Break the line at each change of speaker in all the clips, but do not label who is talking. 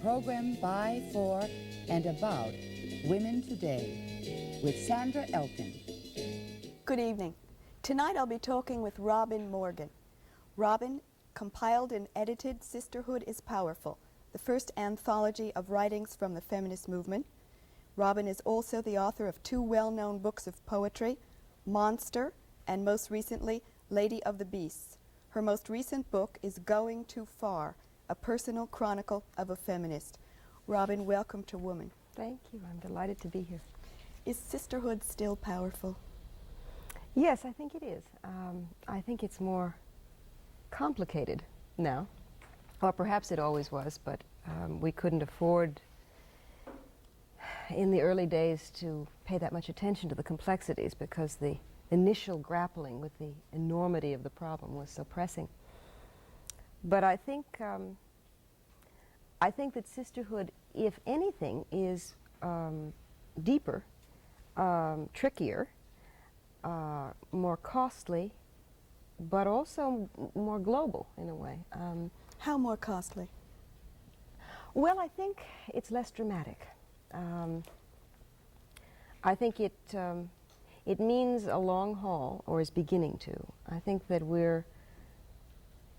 program by, for, and about women today with Sandra Elkin.
Good evening. Tonight I'll be talking with Robin Morgan. Robin compiled and edited Sisterhood is Powerful, the first anthology of writings from the feminist movement. Robin is also the author of two well-known books of poetry, Monster, and most recently, Lady of the Beasts. Her most recent book is Going Too Far, a personal chronicle of a feminist. Robin, welcome to Woman.
Thank you. I'm delighted to be here.
Is sisterhood still powerful?
Yes, I think it is. I think it's more complicated now. Or perhaps it always was, but we couldn't afford in the early days to pay that much attention to the complexities because the initial grappling with the enormity of the problem was so pressing. But I think that sisterhood, if anything, is deeper, trickier, more costly, but also more global in a way.
How more costly?
Well, I think it's less dramatic. I think it means a long haul, or is beginning to. I think that we're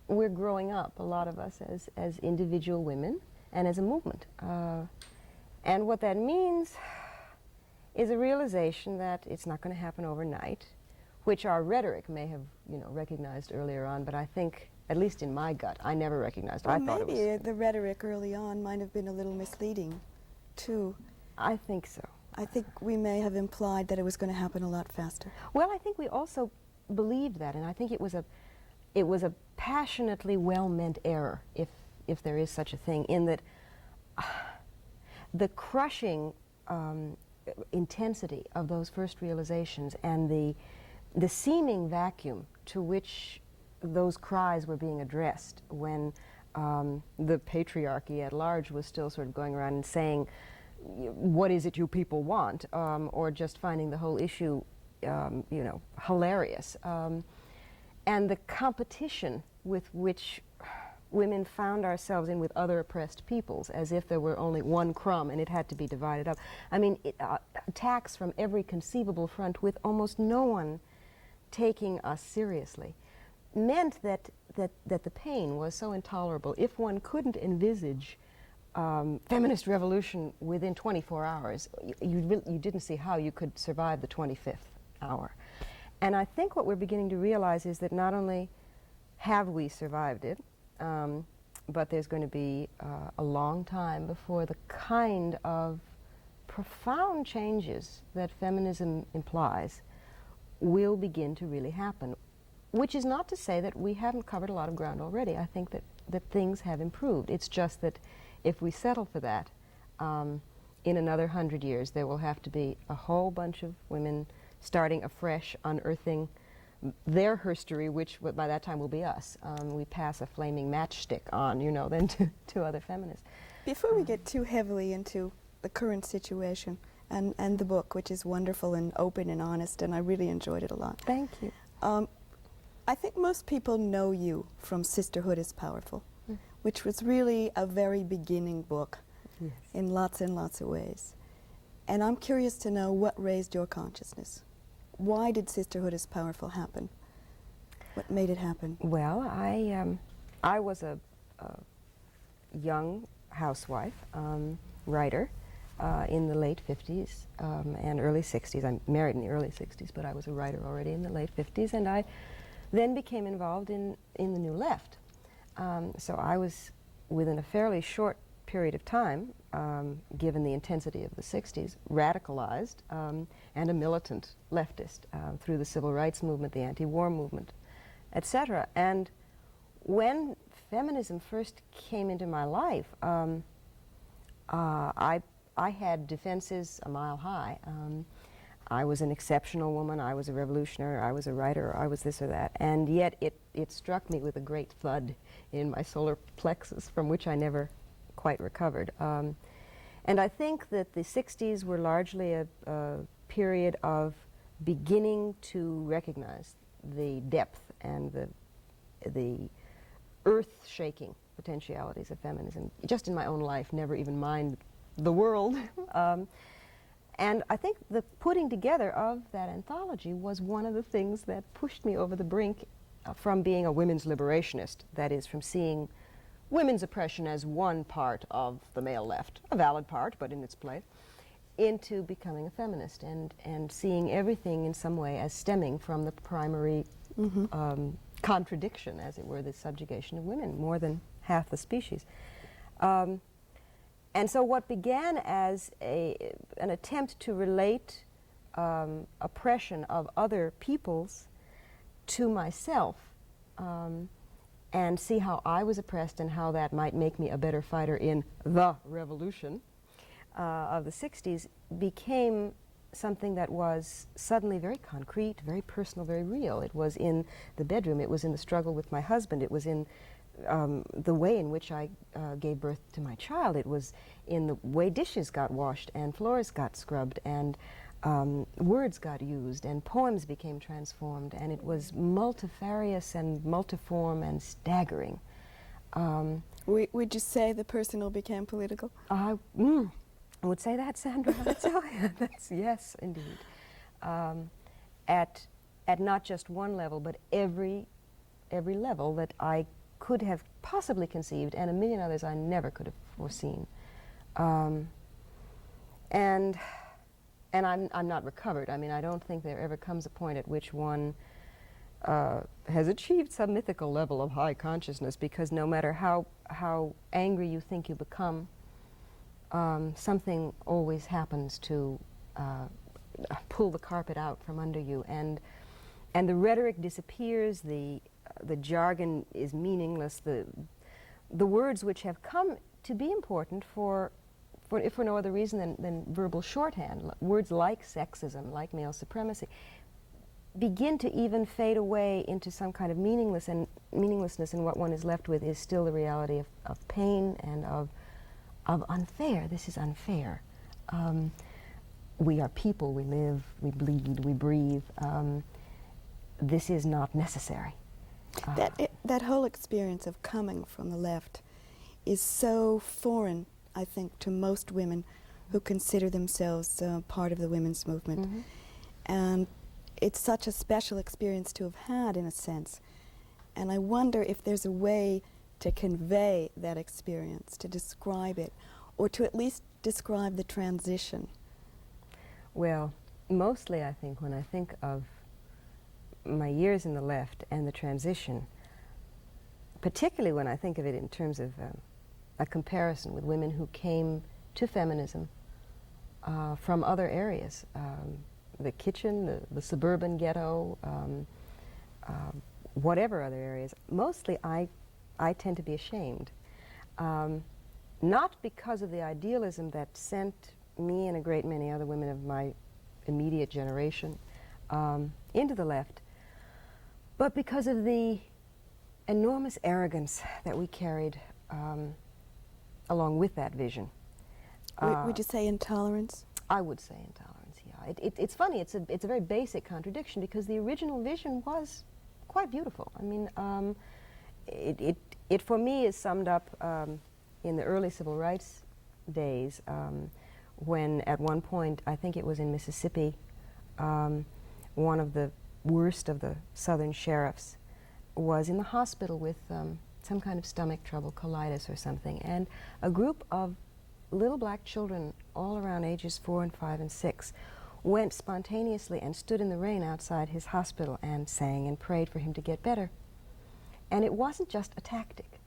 growing up, a lot of us, as individual women and as a movement. And what that means is a realization that it's not going to happen overnight, which our rhetoric may have, recognized earlier on, but I think, at least in my gut, I never recognized it.
Well,
I thought
maybe
it was...
the rhetoric early on might have been a little misleading, too.
I think so.
I think we may have implied that it was going to happen a lot faster.
Well, I think we also believed that, and I think it was a passionately well-meant error, if there is such a thing, in that the crushing intensity of those first realizations and the seeming vacuum to which those cries were being addressed when the patriarchy at large was still sort of going around and saying, what is it you people want, or just finding the whole issue, hilarious. And the competition with which women found ourselves in with other oppressed peoples, as if there were only one crumb and it had to be divided up. I mean, attacks from every conceivable front with almost no one taking us seriously, meant that the pain was so intolerable. If one couldn't envisage feminist revolution within 24 hours, you didn't see how you could survive the 25th hour. And I think what we're beginning to realize is that not only have we survived it, but there's going to be a long time before the kind of profound changes that feminism implies will begin to really happen. Which is not to say that we haven't covered a lot of ground already. I think that things have improved. It's just that if we settle for that, in another 100 years, there will have to be a whole bunch of women starting afresh, unearthing their history, which by that time will be us. We pass a flaming matchstick on, then to other feminists.
Before we get too heavily into the current situation and the book, which is wonderful and open and honest, and I really enjoyed it a lot.
Thank you.
I think most people know you from Sisterhood is Powerful, which was really a very beginning book in lots and lots of ways. And I'm curious to know what raised your consciousness. Why did Sisterhood is Powerful happen? What made it happen?
Well, I was a young housewife, writer, in the late 50s and early 60s. I married in the early 60s, but I was a writer already in the late 50s, and I then became involved in the New Left. So I was, within a fairly short period of time, given the intensity of the 60s, radicalized and a militant leftist through the civil rights movement, the anti-war movement, etc. And when feminism first came into my life, I had defenses a mile high. I was an exceptional woman, I was a revolutionary, I was a writer, I was this or that, and yet it struck me with a great thud in my solar plexus from which I never quite recovered. And I think that the 60s were largely a period of beginning to recognize the depth and the earth-shaking potentialities of feminism, just in my own life, never even mind the world. And I think the putting together of that anthology was one of the things that pushed me over the brink from being a women's liberationist, that is, from seeing women's oppression as one part of the male left, a valid part, but in its place, into becoming a feminist and seeing everything in some way as stemming from the primary contradiction, as it were, the subjugation of women, more than half the species. And so what began as an attempt to relate oppression of other peoples to myself and see how I was oppressed and how that might make me a better fighter in the revolution of the 60s became something that was suddenly very concrete, very personal, very real. It was in the bedroom, it was in the struggle with my husband, it was in the way in which I gave birth to my child. It was in the way dishes got washed and floors got scrubbed and words got used and poems became transformed, and it was multifarious and multiform and staggering.
Would you say the personal became political?
I would say that, Sandra. That's yes, indeed. At not just one level, but every level that I could have possibly conceived, and a million others I never could have foreseen. And I'm not recovered. I mean, I don't think there ever comes a point at which one has achieved some mythical level of high consciousness, because no matter how angry you think you become, something always happens to pull the carpet out from under you, and the rhetoric disappears, the jargon is meaningless, the words which have come to be important if for no other reason than verbal shorthand, words like sexism, like male supremacy, begin to even fade away into some kind of meaninglessness, and what one is left with is still the reality of pain and of unfair. This is unfair. We are people, we live, we bleed, we breathe. This is not necessary.
That whole experience of coming from the left is so foreign, I think, to most women who consider themselves part of the women's movement.
Mm-hmm.
And it's such a special experience to have had, in a sense. And I wonder if there's a way to convey that experience, to describe it, or to at least describe the transition.
Well, mostly I think when I think of my years in the left and the transition, particularly when I think of it in terms of a comparison with women who came to feminism from other areas, the kitchen, the suburban ghetto, whatever other areas, mostly I tend to be ashamed. Not because of the idealism that sent me and a great many other women of my immediate generation into the left, but because of the enormous arrogance that we carried along with that vision.
Would you say intolerance?
I would say intolerance, yeah. It's funny, it's a very basic contradiction, because the original vision was quite beautiful. I mean, it for me is summed up in the early civil rights days, when at one point, I think it was in Mississippi, one of the worst of the southern sheriffs was in the hospital with some kind of stomach trouble, colitis or something, and a group of little black children, all around ages 4 and 5 and 6, went spontaneously and stood in the rain outside his hospital and sang and prayed for him to get better. And it wasn't just a tactic.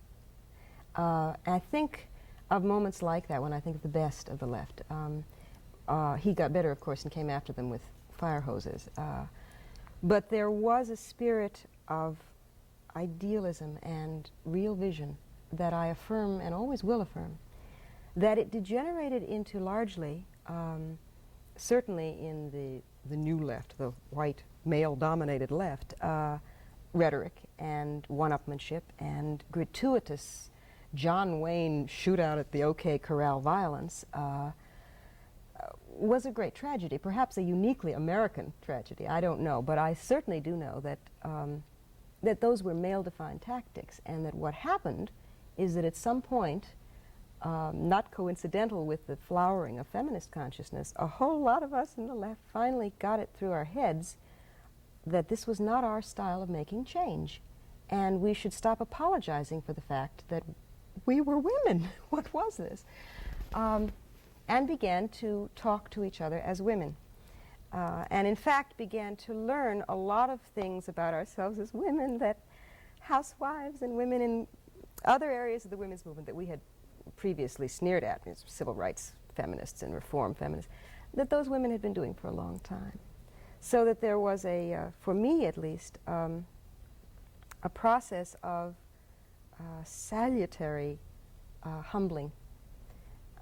I think of moments like that when I think of the best of the left. He got better, of course, and came after them with fire hoses. But there was a spirit of idealism and real vision that I affirm and always will affirm. That it degenerated into largely, certainly in the new left, the white male-dominated left, rhetoric and one-upmanship and gratuitous John Wayne shootout at the OK Corral violence was a great tragedy, perhaps a uniquely American tragedy, I don't know, but I certainly do know that that those were male-defined tactics, and that what happened is that at some point, not coincidental with the flowering of feminist consciousness, a whole lot of us in the left finally got it through our heads that this was not our style of making change, and we should stop apologizing for the fact that we were women. What was this? And began to talk to each other as women. And in fact began to learn a lot of things about ourselves as women that housewives and women in other areas of the women's movement that we had previously sneered at, civil rights feminists and reform feminists, that those women had been doing for a long time. So that there was a, for me at least, a process of salutary humbling,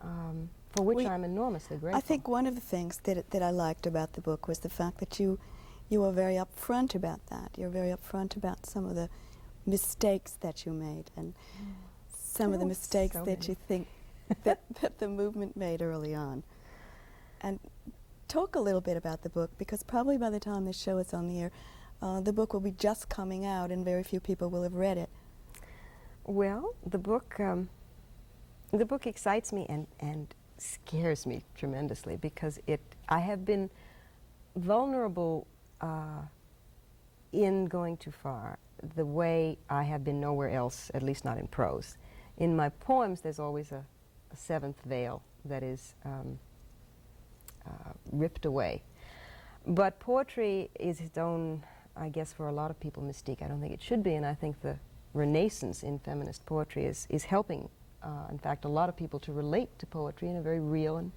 for which I'm enormously grateful.
I think one of the things that I liked about the book was the fact that you were very upfront about that. You're very upfront about some of the mistakes that you made and some of the mistakes that you think that the movement made early on. And talk a little bit about the book, because probably by the time this show is on the air, the book will be just coming out and very few people will have read it.
Well, the book excites me and scares me tremendously, because I have been vulnerable in going too far, the way I have been nowhere else, at least not in prose. In my poems, there's always a seventh veil that is ripped away. But poetry is its own, I guess, for a lot of people, mystique. I don't think it should be, and I think the renaissance in feminist poetry is helping, in fact, a lot of people to relate to poetry in a very real and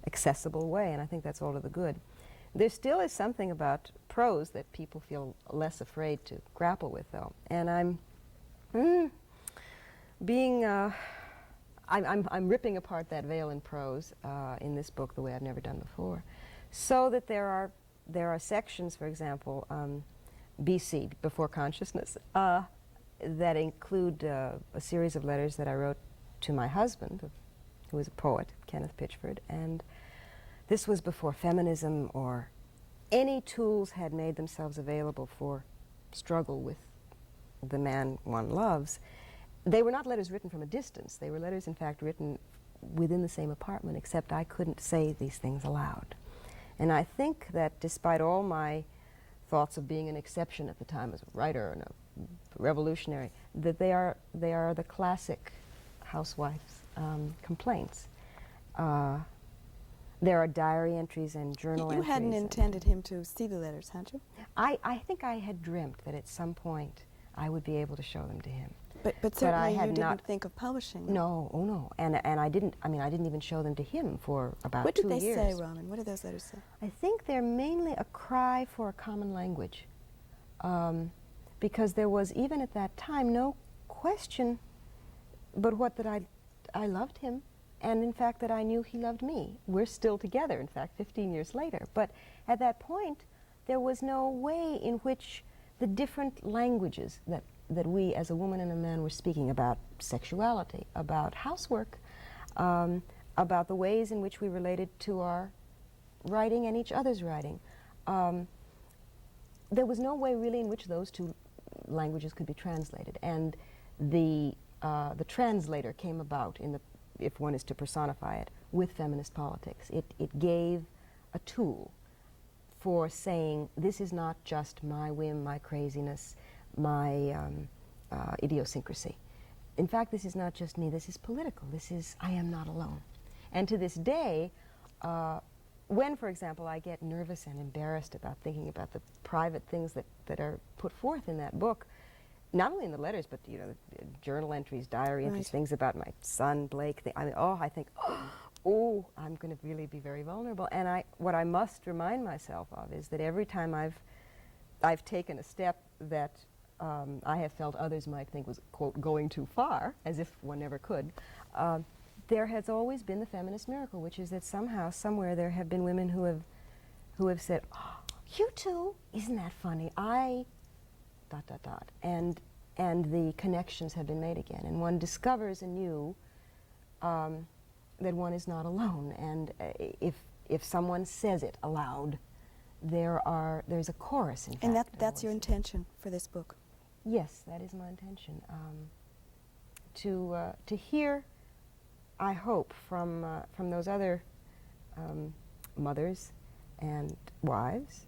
accessible way, and I think that's all to the good. There still is something about prose that people feel less afraid to grapple with, though, and I'm ripping apart that veil in prose in this book the way I've never done before, so that there are sections, for example, BC, Before Consciousness, that include a series of letters that I wrote to my husband, who was a poet, Kenneth Pitchford, and this was before feminism or any tools had made themselves available for struggle with the man one loves. They were not letters written from a distance. They were letters, in fact, written within the same apartment, except I couldn't say these things aloud. And I think that despite all my thoughts of being an exception at the time as a writer and a revolutionary, that they are the classic housewives' complaints. There are diary entries and journal entries.
You hadn't intended him to see the letters, had you?
I think I had dreamt that at some point I would be able to show them to him.
But certainly you didn't think of publishing them.
No, oh no. And I didn't even show them to him for about 2 years.
What did they say, Robin? What did those letters say?
I think they're mainly a cry for a common language. Because there was, even at that time, no question but that I loved him, and in fact that I knew he loved me. We're still together, in fact, 15 years later. But at that point, there was no way in which the different languages that we as a woman and a man were speaking about sexuality, about housework, about the ways in which we related to our writing and each other's writing. There was no way really in which those two languages could be translated, and the translator came about, if one is to personify it, with feminist politics. It gave a tool for saying, this is not just my whim, my craziness, my idiosyncrasy. In fact, this is not just me, this is political. This is, I am not alone. And to this day, when, for example, I get nervous and embarrassed about thinking about the private things that are put forth in that book, not only in the letters, but the journal entries, diary entries, things about my son, Blake, I think, oh, I'm going to really be very vulnerable. And what I must remind myself of is that every time I've taken a step that I have felt others might think was, quote, going too far, as if one never could, there has always been the feminist miracle, which is that somehow, somewhere, there have been women who have said, oh, you too? Isn't that funny? And the connections have been made again, and one discovers anew that one is not alone. And if someone says it aloud, there's a chorus, in fact.
And that's your intention for this book?
Yes, that is my intention. To hear, I hope, from those other mothers and wives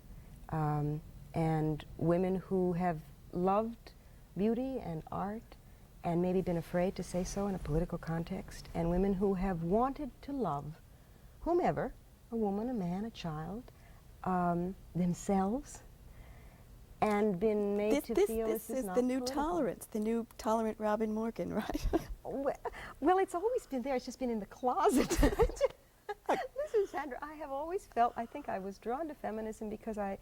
and women who have loved beauty and art and maybe been afraid to say so in a political context, and women who have wanted to love whomever, a woman, a man, a child, themselves, and been made to feel
this is
not
the new
political.
tolerance, the new tolerant Robin Morgan, right?
Well, it's always been there. It's just been in the closet. Listen, Sandra, I have always felt, I think I was drawn to feminism because I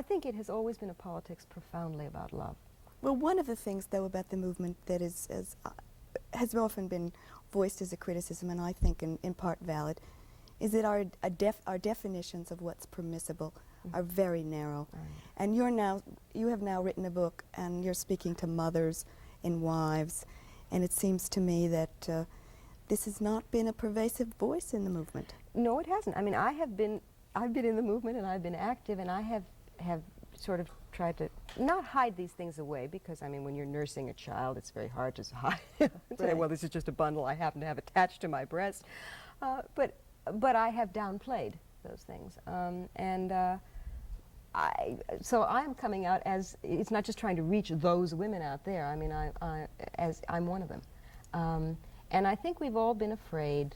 think it has always been a politics profoundly about love.
Well, one of the things, though, about the movement that has often been voiced as a criticism, and I think in part valid, is that our definitions of what's permissible are very narrow.
Right.
And you have now written a book, and you're speaking to mothers and wives, and it seems to me that this has not been a pervasive voice in the movement.
No, it hasn't. I mean, I've been in the movement, and I've been active, and I have sort of tried to not hide these things away, because, I mean, when you're nursing a child, it's very hard to hide. Say,
Right.
well, this is just a bundle I happen to have attached to my breast. But I have downplayed those things. So I'm coming out as, it's not just trying to reach those women out there. I mean, as I'm one of them. And I think we've all been afraid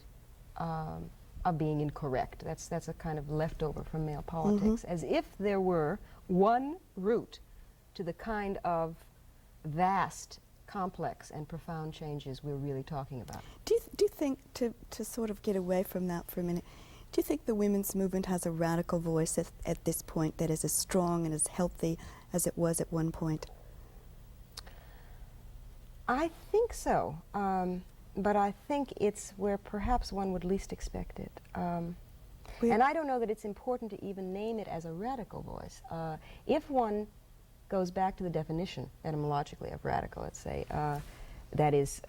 of being incorrect. That's a kind of leftover from male politics, as if there were one route to the kind of vast, complex, and profound changes we're really talking about.
Do you think, to sort of get away from that for a minute, do you think the women's movement has a radical voice at this point that is as strong and as healthy as it was at one point?
I think so, but I think it's where perhaps one would least expect it. And I don't know that it's important to even name it as a radical voice. If one goes back to the definition, etymologically, of radical, let's say, that is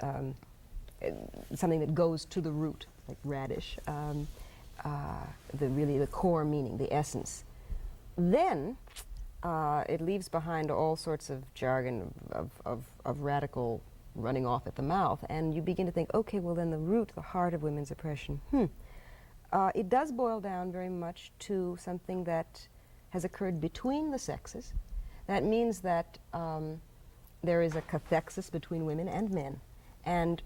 something that goes to the root, like radish, really the core meaning, the essence, then it leaves behind all sorts of jargon of radical running off at the mouth, and you begin to think, okay, well then the root, the heart of women's oppression, it does boil down very much to something that has occurred between the sexes. That means that there is a cathexis between women and men, and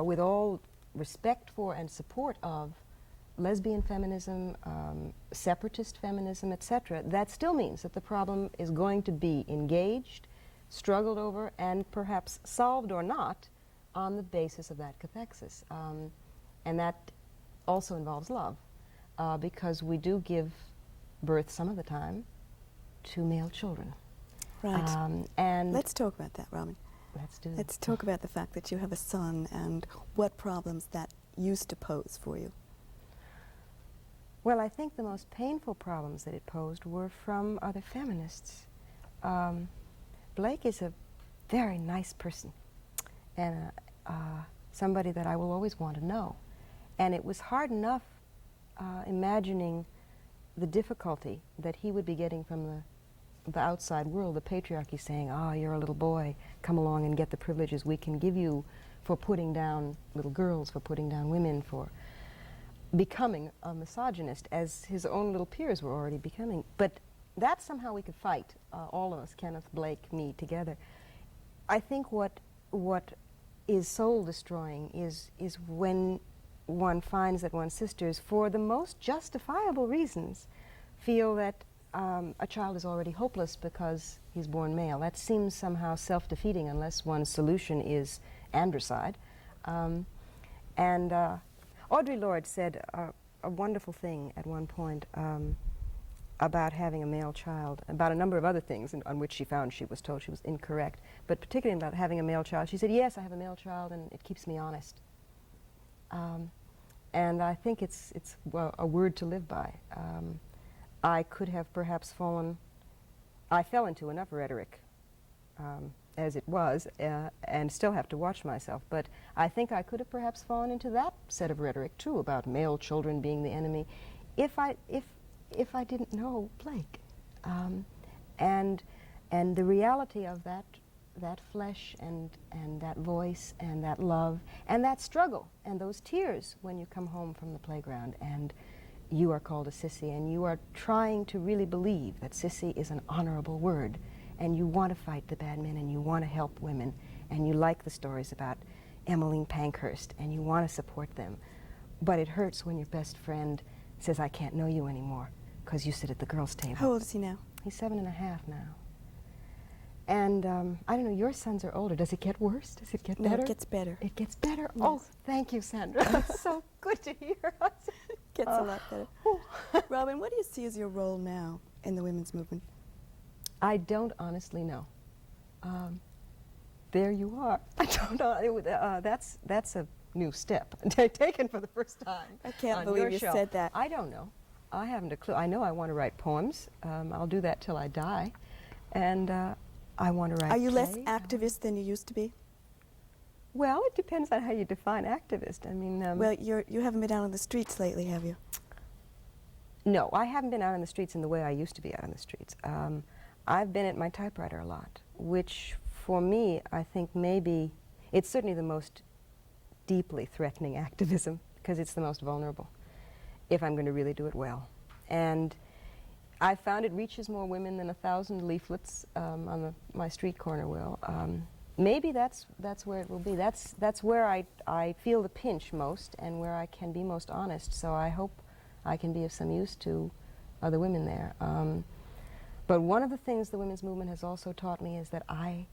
with all respect for and support of lesbian feminism, separatist feminism, etc., that still means that the problem is going to be engaged, struggled over, and perhaps solved or not on the basis of that cathexis. And that also involves love, because we do give birth some of the time to male children.
Right.
And
let's talk about that, Robin.
Let's do
Let's talk about the fact that you have a son and what problems that used to pose for you.
Well, I think the most painful problems that it posed were from other feminists. Blake is a very nice person, and somebody that I will always want to know. And it was hard enough imagining the difficulty that he would be getting from the outside world, the patriarchy saying, you're a little boy, come along and get the privileges we can give you for putting down little girls, for putting down women, for becoming a misogynist, as his own little peers were already becoming. But that somehow we could fight, all of us, Kenneth, Blake, me, together. I think what is soul-destroying is when one finds that one's sisters, for the most justifiable reasons, feel that a child is already hopeless because he's born male. That seems somehow self-defeating unless one's solution is androcide. Audre Lorde said a wonderful thing at one point about having a male child, about a number of other things on which she found she was told she was incorrect, but particularly about having a male child. She said, yes, I have a male child and it keeps me honest. And I think it's a word to live by. I could have perhaps I fell into enough rhetoric as it was, and still have to watch myself. But I think I could have perhaps fallen into that set of rhetoric too, about male children being the enemy, if I didn't know Blake. And And the reality of that flesh and that voice and that love and that struggle and those tears when you come home from the playground and you are called a sissy and you are trying to really believe that sissy is an honorable word and you want to fight the bad men and you want to help women and you like the stories about Emmeline Pankhurst and you want to support them. But it hurts when your best friend says, I can't know you anymore because you sit at the girls' table.
How old is he now?
He's 7.5 now. And I don't know, your sons are older. Does it get worse? Does it get better?
No, it gets better.
It gets better?
Yes.
Oh, thank you, Sandra. That's so good to hear.
Gets a lot better. Robin, what do you see as your role now in the women's movement?
I don't honestly know. There you are. I don't know. That's a new step taken for the first time.
I can't
on
believe
your
you
show.
said that.
I don't know. I haven't a clue. I know I want to write poems. I'll do that till I die. And I want to write
Are you less
plays.
activist than you used to be?
Well, it depends on how you define activist. I mean,
Well, you haven't been out on the streets lately, have you?
no, I haven't been out on the streets in the way I used to be out on the streets. I've been at my typewriter a lot, which for me, I think maybe, it's certainly the most deeply threatening activism because it's the most vulnerable, if I'm going to really do it well. And I found it reaches more women than 1,000 leaflets on my street corner will. Maybe that's where it will be. That's where I feel the pinch most and where I can be most honest. So I hope I can be of some use to other women there. But one of the things the women's movement has also taught me is that I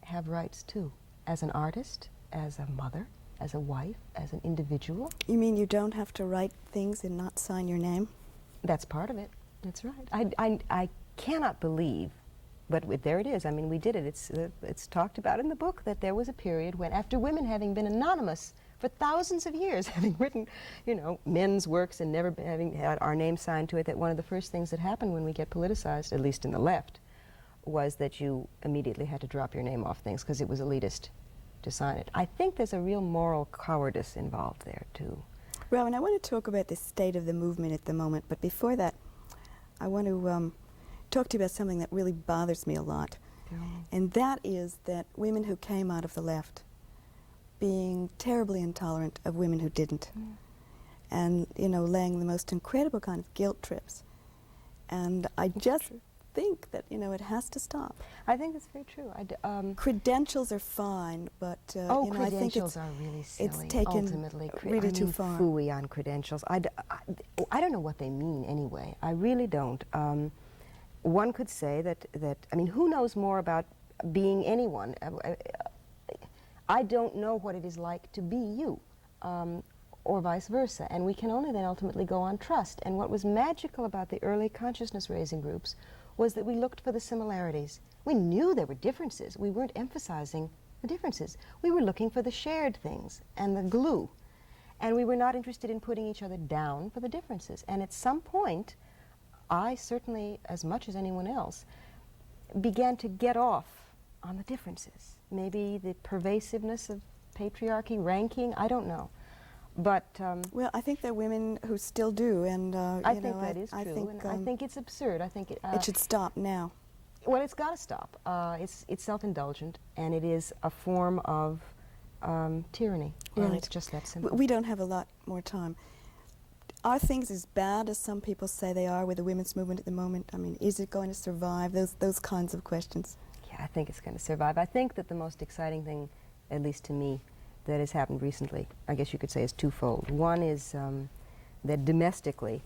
have rights too, as an artist, as a mother, as a wife, as an individual.
You mean you don't have to write things and not sign your name?
That's part of it. That's right. I cannot believe, but there it is. I mean, we did it. It's talked about in the book that there was a period when, after women having been anonymous for thousands of years, having written, men's works and never having had our name signed to it, that one of the first things that happened when we get politicized, at least in the left, was that you immediately had to drop your name off things because it was elitist to sign it. I think there's a real moral cowardice involved there, too.
Robin, I want to talk about the state of the movement at the moment, but before that, I want to talk to you about something that really bothers me a lot, and that is that women who came out of the left being terribly intolerant of women who didn't, and, laying the most incredible kind of guilt trips. And I just think that, it has to stop.
I think that's very true.
Credentials are fine, but, I think
credentials are really silly.
it's taken
ultimately,
really too far.
Phooey on credentials. I don't know what they mean anyway. I really don't. One could say that, I mean, who knows more about being anyone? I don't know what it is like to be you, or vice versa, and we can only then ultimately go on trust. And what was magical about the early consciousness-raising groups was that we looked for the similarities. We knew there were differences. We weren't emphasizing the differences. We were looking for the shared things and the glue, and we were not interested in putting each other down for the differences. And at some point, I certainly, as much as anyone else, began to get off on the differences. Maybe the pervasiveness of patriarchy, ranking, I don't know. But
well, I think there are women who still do, and
I think that is true. I think it's absurd. I think
it should stop now.
Well, it's got to stop. It's self-indulgent, and it is a form of tyranny.
Right.
And it's just that simple.
We don't have a lot more time. Are things as bad as some people say they are with the women's movement at the moment? I mean, is it going to survive? Those kinds of questions.
Yeah, I think it's going to survive. I think that the most exciting thing, at least to me, that has happened recently, I guess you could say, is twofold. One is that domestically,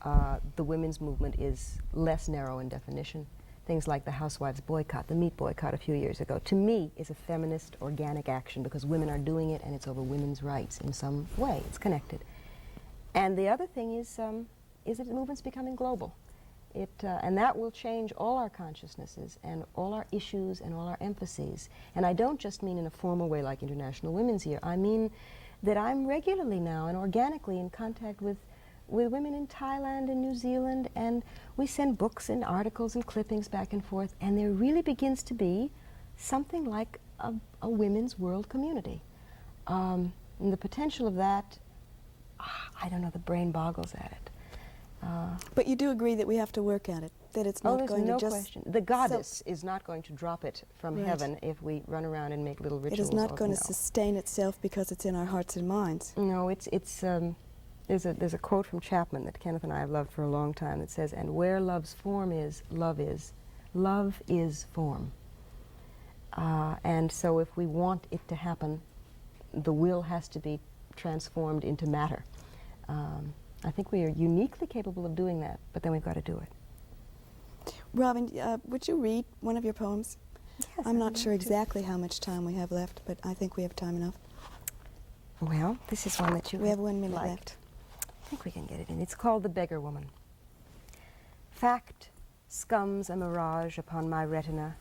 the women's movement is less narrow in definition. Things like the housewives boycott, the meat boycott a few years ago, to me is a feminist organic action because women are doing it and it's over women's rights in some way. It's connected. And the other thing is that the movement's becoming global. And that will change all our consciousnesses and all our issues and all our emphases. And I don't just mean in a formal way like International Women's Year. I mean that I'm regularly now and organically in contact with women in Thailand and New Zealand, and we send books and articles and clippings back and forth, and there really begins to be something like a women's world community. And the potential of that, I don't know, the brain boggles at it.
But you do agree that we have to work at it? That it's
Oh,
not
there's
going
no
to just...
question. The goddess is not going to drop it from
Right.
heaven if we run around and make little
It
rituals.
is not going to
no.
sustain itself because it's in our hearts and minds.
No, there's a quote from Chapman that Kenneth and I have loved for a long time that says, "And where love's form is, love is. Love is form." And so if we want it to happen, the will has to be transformed into matter. I think we are uniquely capable of doing that, but then we've got to do it.
Robin, would you read one of your poems?
Yes,
I'm
I'd
not
love
sure
to.
exactly how much time we have left, but I think we have time enough.
Well, this is one that you
We have 1 minute
liked.
left.
I think we can get it in. It's called The Beggar Woman. Fact scums a mirage upon my retina,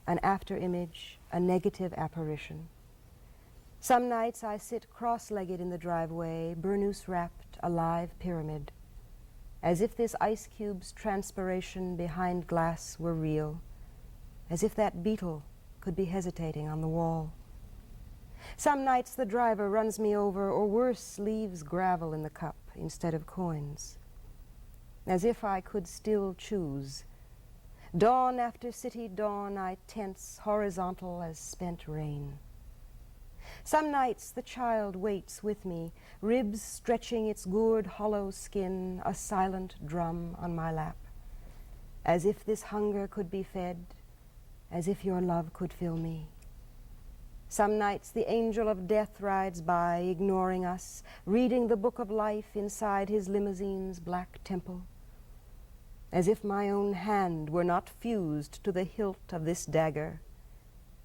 an after-image, a negative apparition. Some nights I sit cross-legged in the driveway, burnoose-wrapped, a live pyramid, as if this ice cube's transpiration behind glass were real, as if that beetle could be hesitating on the wall. Some nights the driver runs me over, or worse, leaves gravel in the cup instead of coins, as if I could still choose. Dawn after city dawn I tense, horizontal as spent rain. Some nights the child waits with me, ribs stretching its gourd hollow skin, a silent drum on my lap, as if this hunger could be fed, as if your love could fill me. Some nights the angel of death rides by, ignoring us, reading the book of life inside his limousine's black temple, as if my own hand were not fused to the hilt of this dagger,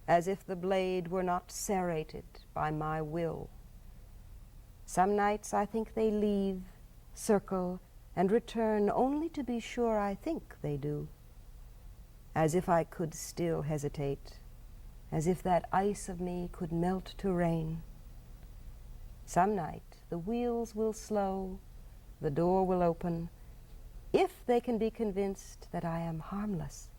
as if the blade were not serrated by my will. Some nights I think they leave, circle, and return only to be sure I think they do, as if I could still hesitate, as if that ice of me could melt to rain. Some night the wheels will slow, the door will open, if they can be convinced that I am harmless,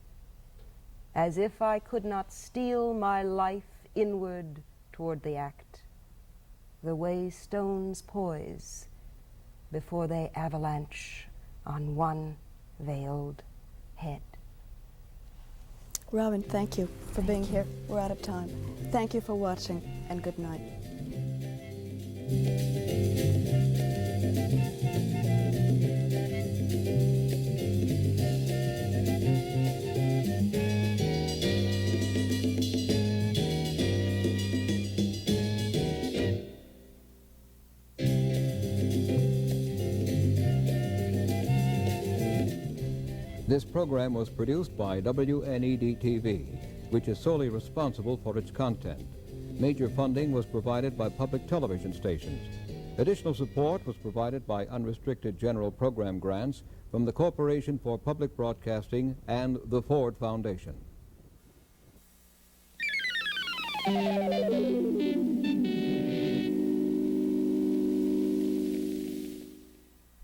as if I could not steal my life inward toward the act, the way stones poise before they avalanche on one veiled head.
Robin, thank you for being here. We're out of time. Thank you for watching, and good night.
This program was produced by WNED-TV, which is solely responsible for its content. Major funding was provided by public television stations. Additional support was provided by unrestricted general program grants from the Corporation for Public Broadcasting and the Ford Foundation.